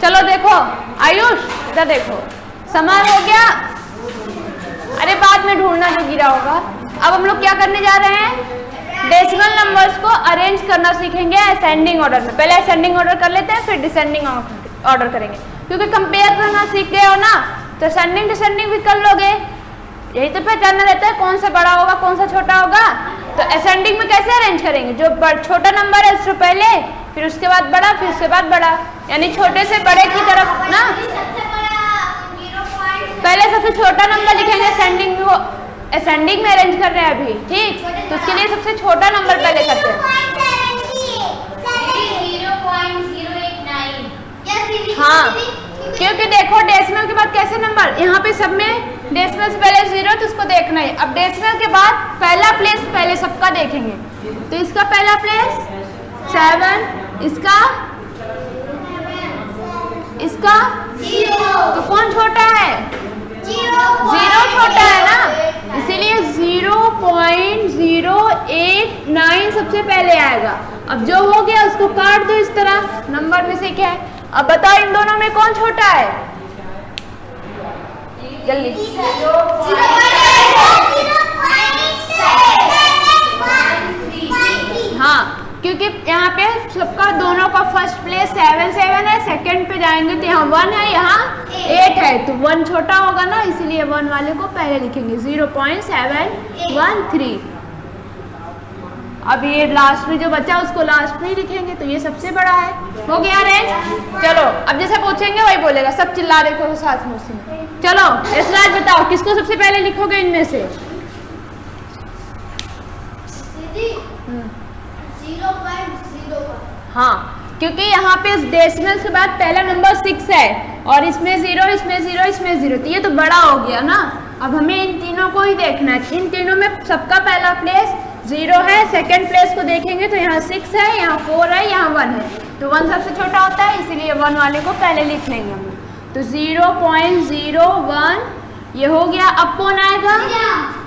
चलो देखो आयुष इधर देखो, समान हो गया। अरे बाद में ढूंढना जो गिरा होगा। अब हम लोग क्या करने जा रहे हैं, डेसिमल नंबर्स को अरेंज करना सीखेंगे असेंडिंग ऑर्डर में। पहले असेंडिंग ऑर्डर कर लेते हैं, फिर डिसेंडिंग ऑर्डर करेंगे, क्योंकि कंपेयर करना सीख गए हो ना, तो असेंडिंग डिसेंडिंग भी कर लोगे। यही तो पहचानना रहता है कौन सा बड़ा होगा कौन सा छोटा होगा। तो असेंडिंग में कैसे अरेंज करेंगे, जो छोटा नंबर है उससे पहले, फिर उसके बाद बड़ा, फिर उसके बाद बड़ा, यानी छोटे से बड़े की तरफ ना। पहले सबसे छोटा नंबर लिखेंगे असेंडिंग में, वो असेंडिंग में अरेंज कर रहे हैं अभी, ठीक। तो उसके लिए सबसे छोटा नंबर पहले करते हैं। हाँ, क्योंकि देखो डेसिमल के बाद कैसे नंबर, यहाँ पे सब में डेसिमल से पहले 0 तो उसको देखना है। अब डेसिमल के बाद पहला प्लेस पहले सबका देखेंगे, तो इसका पहला प्लेस 7, इसका 0, तो कौन छोटा है, 0 छोटा है ना, इसीलिए 0.089 सबसे पहले आएगा। अब जो हो गया उसको काट दो इस तरह, नंबर में से क्या है। अब बताओ इन दोनों में कौन छोटा है, जल्दी। हाँ, क्योंकि यहाँ पे सबका दोनों का फर्स्ट प्लेस 7 है, सेकंड पे जाएंगे तो यहाँ 1 है, यहाँ 8 है, तो 1 छोटा होगा ना, इसीलिए 1 वाले को पहले लिखेंगे 0.713। अब ये लास्ट में जो बचा उसको लास्ट में ही लिखेंगे, तो ये सबसे बड़ा है। हो गया रेंज। चलो अब जैसे पूछेंगे वही बोलेगा, सब चिल्ला रहे हो साथ में उसी में। चलो इसराज बताओ किसको सबसे पहले लिखोगे इनमें से। 0.0। हाँ, क्योंकि यहाँ पे डेसिमल के बाद पहला नंबर 6 है, और इसमें 0, इसमें 0, इसमें 0, तो ये तो बड़ा हो गया ना। अब हमें इन तीनों को ही देखना है, इन तीनों में सबका पहला प्लेस 0 है, सेकंड प्लेस को देखेंगे तो यहाँ 6 है, यहाँ 4 है, यहाँ 1 है, तो 1 सबसे छोटा होता है, इसीलिए 1 वाले को पहले लिख लेंगे हम। तो 0.01 ये हो गया। अब कौन आएगा,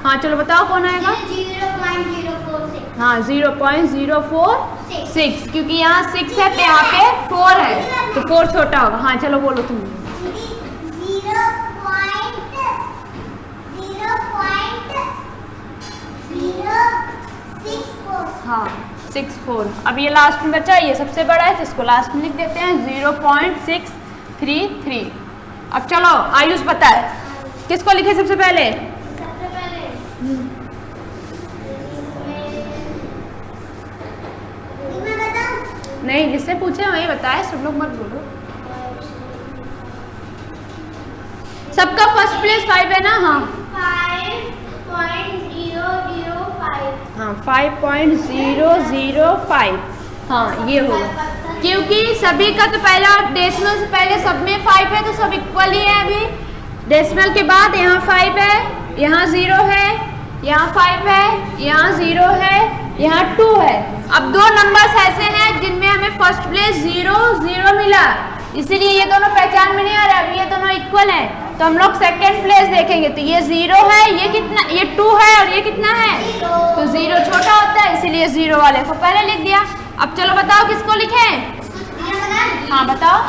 हाँ चलो बताओ कौन आएगा। 0.046। हाँ 0.046, क्योंकि यहाँ 6 है तो यहाँ पे 4 है, तो 4 छोटा होगा। हाँ चलो बोलो तुम। 0.064। हाँ 64। अब ये लास्ट में बचा, ये सबसे बड़ा है तो इसको लास्ट में लिख देते हैं 0.633। अब चलो आयुष बताए किसको लिखे सबसे पहले। नहीं, जिससे पूछे वही बताए, सब लोग मत बोलो। सबका फर्स्ट प्लेस 5 है ना। हाँ 5.005। हाँ 5.005। हाँ ये होगा, क्योंकि सभी का तो पहला डेसिमल से पहले सब में 5 है, तो सब इक्वल ही है। अभी डेसिमल के बाद यहाँ 5 है, यहाँ 0 है, यहाँ 5 है, यहाँ 0 है, यहाँ 2 है। अब दो नंबर्स ऐसे हैं जिनमें हमें फर्स्ट प्लेस 0 0 मिला, इसीलिए ये दोनों पहचान में नहीं आ रहा। अभी ये दोनों इक्वल हैं, तो हम लोग सेकंड प्लेस देखेंगे, तो ये 0 है, ये कितना, ये 2 है, और ये कितना है, तो 0 छोटा होता है, इसीलिए 0 वाले को पहले लिख दिया। अब चलो बताओ किसको लिखें। हाँ बताओ।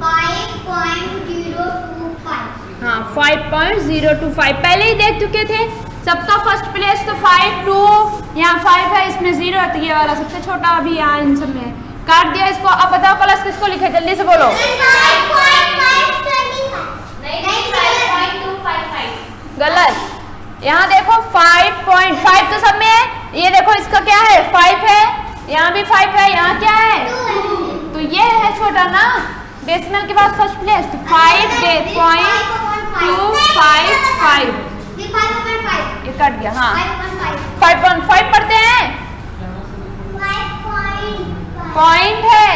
5.025। हाँ 5.025 पहले ही देख चुके थे। सबका फर्स्ट प्लेस तो 5 2, यहाँ 5 है, इसमें 0 है, तो ये वाला सबसे छोटा अभी यहाँ इन सब में काट दिया इसको। अब बताओ प्लस किसको लिखे, जल्दी से बोलो। 5.255। गलत, यहाँ देखो 5.5 तो सब में है, ये देखो इसका क्या है 5 है, यहाँ भी 5 है, यहाँ क्या है, तो ये है छोटा ना, डेसिमल के बाद फर्स्ट प्लेस, तो 5.255 ये कट गया। हाँ 5.5 पढ़ते हैं, पॉइंट है।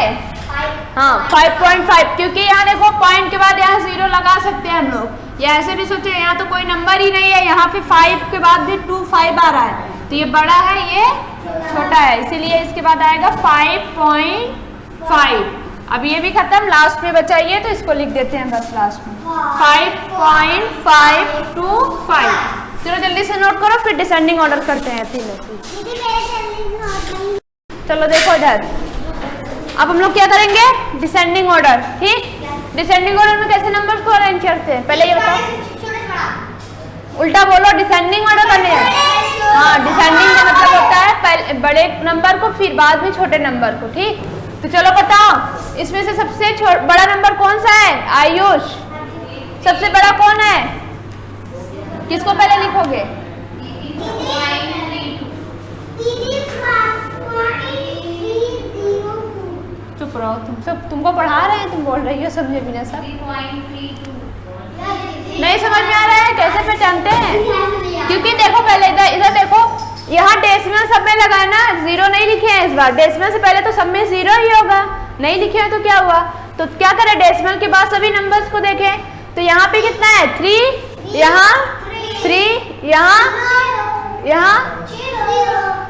हाँ 5.5, क्योंकि यहाँ देखो पॉइंट के बाद यहाँ 0 लगा सकते हैं हम लोग, या ऐसे भी सोचे यहाँ तो कोई नंबर ही नहीं है, यहाँ पे 5 के बाद भी 2 5 आ रहा है, तो ये बड़ा है ये छोटा है, इसीलिए इसके बाद आएगा 5.5। अब ये भी खत्म, लास्ट में बचा ये, तो इसको लिख देते हैं बस लास्ट में 5.525। चलो जल्दी से नोट करो, फिर डिसेंडिंग ऑर्डर करते हैं तीनों। चलो देखो इधर, अब हम लोग क्या करेंगे, डिसेंडिंग ऑर्डर। ठीक, डिसेंडिंग ऑर्डर में कैसे नंबर्स को अरेंज करते हैं, पहले ये बताओ। उल्टा बोलो, डिसेंडिंग ऑर्डर करने हैं। हाँ, डिसेंडिंग का मतलब होता है पहले बड़े नंबर को फिर बाद में छोटे नंबर को। ठीक, तो चलो बताओ इसमें से सबसे बड़ा नंबर कौन सा है, आयुष? सबसे बड़ा कौन है, किसको पहले लिखोगे? चुप रहो तुम सब, तुमको पढ़ा रहे हैं, तुम बोल रही हो समझे बिना सब। नहीं समझ में आ रहा है, कैसे पहचानते हैं? क्योंकि देखो पहले इधर देखो, यहाँ डेसिमल सब में लगा है ना, जीरो नहीं लिखे हैं इस बार। डेसिमल से पहले तो सब में जीरो ही होगा, नहीं लिखे हैं तो क्या हुआ? तो क्या करें, डेसिमल के बाद सभी नंबर्स को देखें। तो यहाँ पे कितना है, 3, यहाँ 3, यहाँ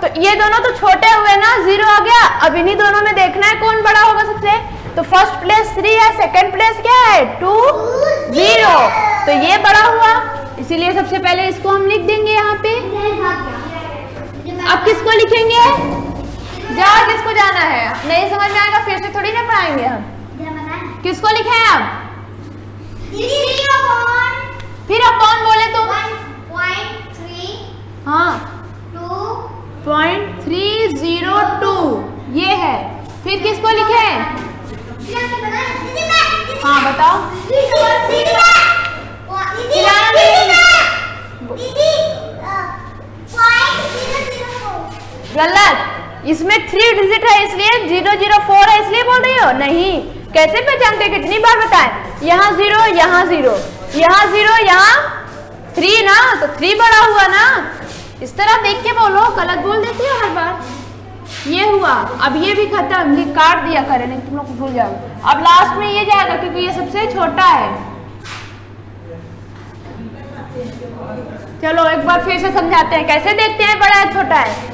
तो ये दोनों तो छोटे हुए ना, 0 आ गया। अब इन्हीं दोनों में देखना है कौन बड़ा होगा सबसे। तो फर्स्ट प्लेस 3 है, सेकंड प्लेस क्या है, 2, 0, तो ये बड़ा हुआ, इसीलिए सबसे पहले इसको हम लिख देंगे यहाँ पे। अब किसको लिखेंगे, जाओ किसको जाना है, नहीं समझ में आएगा फिर से थोड़ी ना पढ़ाएंगे हम। किसको लिखे हैं अब, फिर अपॉन बोले तो 1.3 हाँ 2 0.302 ये है। फिर किसको लिखे, हाँ बताओ, गलत, इसमें 3 डिजिट है इसलिए 004 है इसलिए बोल रही हो, नहीं। कैसे पहचानते, कितनी बार बताएं, यहाँ 0, यहाँ 0, यहाँ 0, यहाँ 3 ना, तो 3 बड़ा हुआ ना। इस तरह देख के बोलो, गलत बोल देती हो हर बार। ये हुआ, अब ये भी खत्म, ये काट दिया करें, नहीं तुम लोग भूल जाओ। अब लास्ट में ये जाएगा क्योंकि ये सबसे छोटा है। चलो एक बार फिर से समझाते हैं, कैसे देखते हैं बड़ा है छोटा है।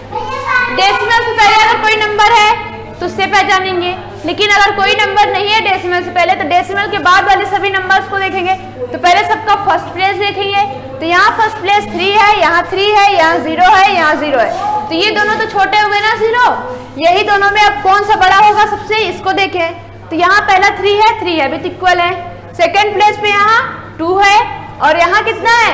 डेसिमल से पहले अगर कोई नंबर है तो उससे पहचानेंगे, लेकिन अगर कोई नंबर नहीं है डेसिमल से पहले तो डेसिमल के बाद वाले सभी नंबर्स को देखेंगे। तो पहले सबका फर्स्ट प्लेस देखेंगे, तो यहाँ फर्स्ट प्लेस 3 है, यहाँ 3 है, यहाँ 0 है, यहाँ 0 है, तो ये दोनों तो छोटे हुए ना 0, यही दोनों में अब कौन सा बड़ा होगा सबसे, इसको देखें। तो यहाँ पहला 3 है विथ इक्वल है, सेकेंड प्लेस पे यहाँ 2 है, और यहाँ कितना है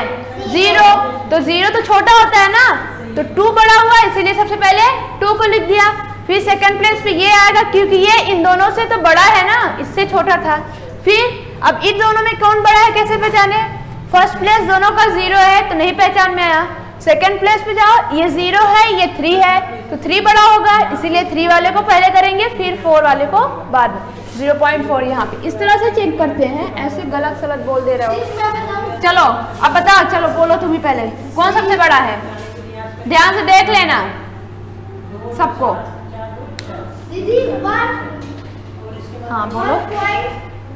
0, तो 0 तो छोटा होता है ना, तो 2 बड़ा हुआ इसीलिए सबसे पहले 2 को लिख दिया। फिर सेकंड प्लेस पे ये आएगा क्योंकि ये इन दोनों से तो बड़ा है ना, इससे छोटा था। फिर अब इन दोनों में कौन बड़ा है कैसे पहचाने, फर्स्ट प्लेस दोनों का 0 है तो नहीं पहचान में आया। सेकंड प्लेस पे जाओ, ये 0 है ये 3 है, तो 3 बड़ा होगा इसीलिए 3 वाले को पहले करेंगे, फिर 4 वाले को बाद में। 0.4 यहाँ पे इस तरह से चेक करते हैं, ऐसे गलत सलत बोल दे रहे हो। चलो अब बताओ, चलो बोलो तुम ही पहले, कौन सबसे बड़ा है, ध्यान से देख लेना सबको। दीदी 1 हाँ बोलो।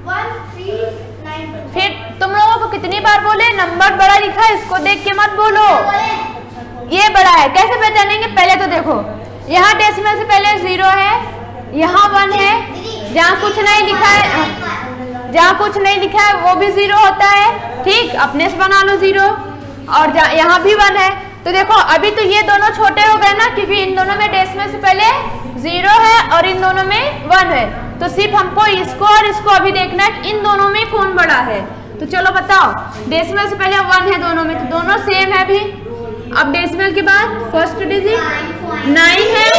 1.139 फिर तुम लोगों को कितनी बार बोले, नंबर बड़ा लिखा है इसको देख के मत बोलो, ये बड़ा है। कैसे पहचानेंगे, पहले तो देखो यहाँ डेसिमल से पहले 0 है, यहाँ 1 है, जहाँ कुछ नहीं लिखा है, जहाँ कुछ नहीं लिखा है वो भी 0 होता है। ठीक, अपने से बना लो 0, और यहाँ भी 1 है। तो देखो अभी तो ये दोनों छोटे हो गए ना, क्योंकि इन दोनों में डेसिमल से पहले 0 है और इन दोनों में 1 है, तो सिर्फ हमको इसको और इसको अभी देखना है कि इन दोनों में कौन बड़ा है। तो चलो बताओ, डेसिमल से पहले 1 है दोनों में, तो दोनों सेम है अभी। अब डेसिमल के बाद फर्स्ट डिजिट 9 है,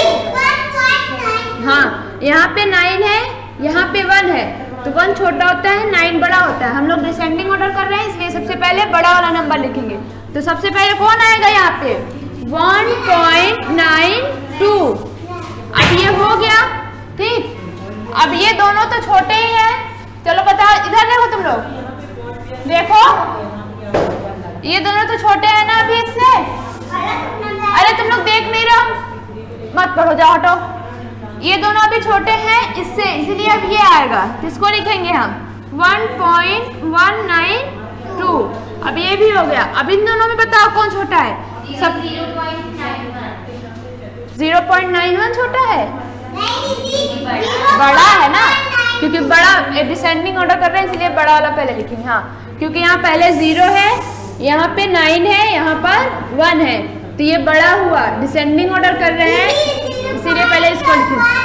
हाँ यहाँ पे 9 है, यहाँ पे 1 है, तो 1 छोटा होता है 9 बड़ा होता है। हम लोग डिसेंडिंग ऑर्डर कर रहे हैं इसलिए सबसे पहले बड़ा वाला नंबर लिखेंगे। तो सबसे पहले कौन आएगा यहाँ पे 1.92, अब ये हो गया। ठीक, अब ये दोनों तो छोटे ही हैं, चलो बताओ इधर देखो तुम लोग, देखो ये दोनों तो छोटे हैं ना अभी इससे। अरे तुम लोग देख नहीं रहे, मत पढ़ो जाओ हटो। ये दोनों अभी छोटे हैं इससे, इसीलिए अब ये आएगा, जिसको लिखेंगे हम 1.192। अब ये भी हो गया। अब इन दोनों में बताओ कौन छोटा है, सब 0.91 छोटा है, बड़ा है ना, क्योंकि बड़ा डिसेंडिंग ऑर्डर कर रहे हैं इसलिए बड़ा वाला पहले लिखेंगे। हाँ, क्योंकि यहाँ पहले 0 है, यहाँ पे 9 है, यहाँ पर 1 है, तो ये बड़ा हुआ, डिसेंडिंग ऑर्डर कर रहे हैं इसीलिए पहले इसको लिखेंगे।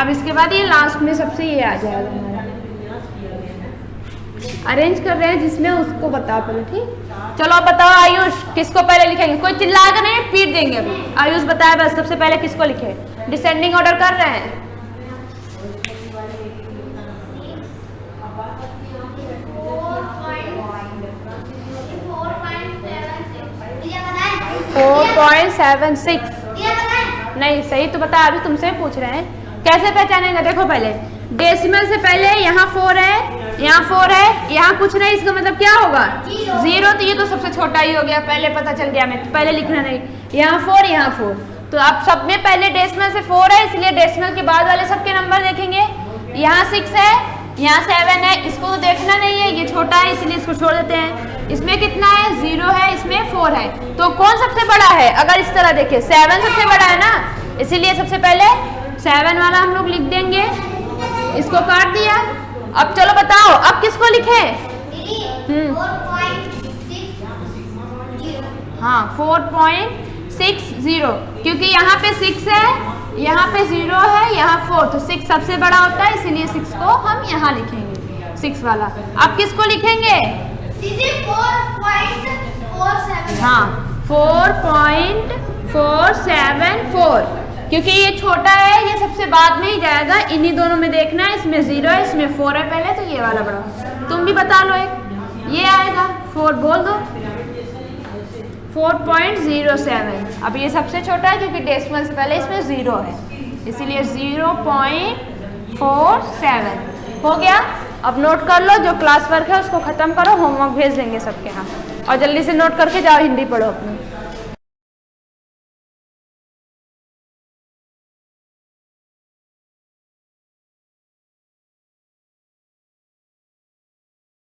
अब इसके बाद ये लास्ट में सबसे ये आ जाएगा हमारा। अरेंज कर रहे हैं जिसमें उसको बताओ पहले, ठीक। चलो अब बताओ आयुष किसको पहले लिखेंगे, कोई चिल्लाएगा नहीं, पीट देंगे अभी। आयुष बताया बस सबसे पहले किसको लिखे, डिसेंडिंग ऑर्डर कर रहे हैं। 4.76 नहीं सही तो बता, अभी तुमसे पूछ रहे हैं कैसे पहचानेंगे। देखो पहले डेसिमल से पहले यहाँ 4 है, यहाँ 4 है, यहाँ कुछ नहीं, इसका मतलब क्या होगा 0। तो ये तो सबसे छोटा ही हो गया, पहले पता चल गया, मैं पहले लिखना नहीं। यहाँ 4 यहाँ 4, तो आप सब में पहले डेसिमल से 4 है, इसलिए डेसिमल के बाद वाले सबके नंबर देखेंगे। यहाँ 6 है, यहाँ 7 है, इसको तो देखना नहीं है, ये छोटा है इसलिए इसको छोड़ देते हैं। इसमें कितना है 0 है, इसमें 4 है, तो कौन सबसे बड़ा है। अगर इस तरह देखें 7 सबसे बड़ा है ना, इसीलिए सबसे पहले 7 वाला हम लोग लिख देंगे। इसको काट दिया। अब चलो बताओ अब किसको लिखे। हाँ 4.60, क्योंकि यहाँ पे 6 है, यहाँ पे 0 है, यहाँ 4, तो 6 सबसे बड़ा होता है, इसीलिए 6 को हम यहाँ लिखेंगे 6 वाला। अब किसको लिखेंगे 4.474। हाँ 4.474, क्योंकि ये छोटा है, ये सबसे बाद में ही जाएगा, इन्हीं दोनों में देखना है, इसमें 0 है, इसमें 4 है पहले, तो ये वाला बड़ा। तुम भी बता लो एक, ये आएगा 4 बोल दो 4.07। अब ये सबसे छोटा है क्योंकि डेसिमल से पहले इसमें 0 है, इसीलिए 0.47 हो गया। अब नोट कर लो, जो क्लास वर्क है उसको खत्म करो, होमवर्क भेज देंगे सबके यहाँ, और जल्दी से नोट करके जाओ, हिंदी पढ़ो अपनी।